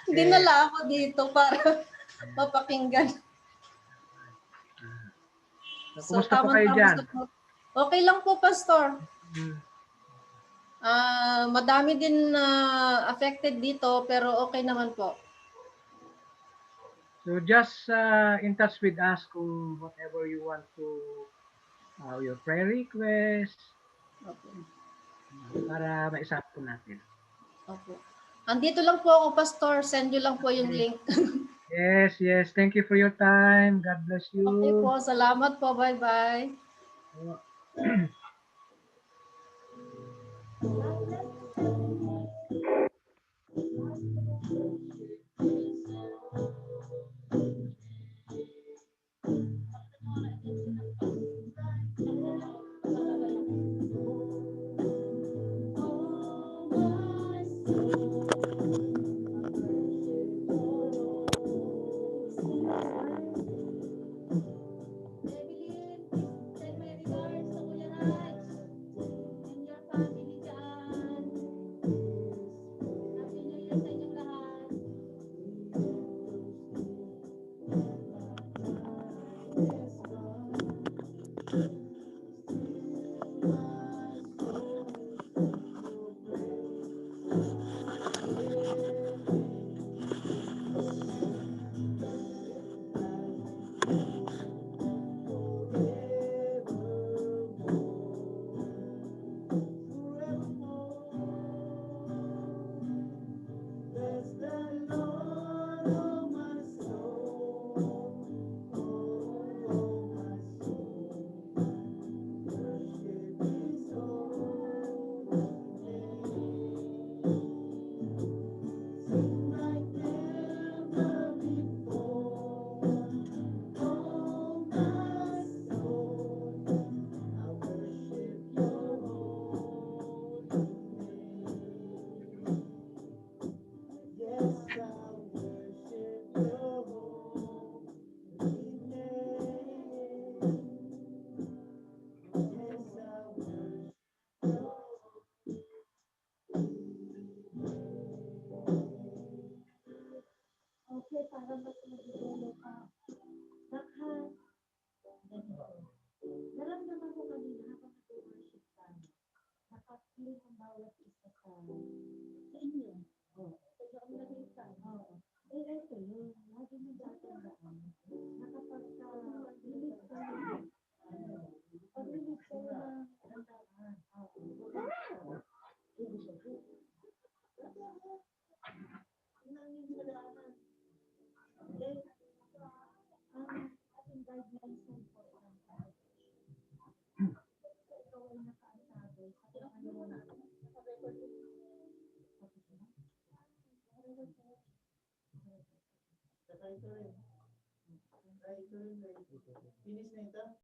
Dinala ako dito para mapakinggan. So Kumusta po kayo dyan? Okay lang po, Pastor. Madami din affected dito pero okay naman po. So just in touch with us kung whatever you want to, your prayer request, Okay. para maisap po natin. Okay. Andito lang po ako, Pastor. Send nyo lang po yung link. Yes, yes. Thank you for your time. God bless you. Okay po. Salamat po. Bye-bye. Evelyn, send my regards to Kuya Raj and your family dyan. Okay, para mas mag-develop ka. Baka, ganito. Naramdaman ko kanina habang nag-worship tayo. Nakapili ang bawat isa sa inyo. Oh. Kaya ang nakita. Oo. Ito yun. Lagi mo tatandaan. Na kapag ka-release ka ng pag-release ka ng tandaan. Oo. Nangin sa daanan. Ang ating guidelines ng for example, ikaw ay nakaasabi sa ano na naka-record ito rin. Finish na ito?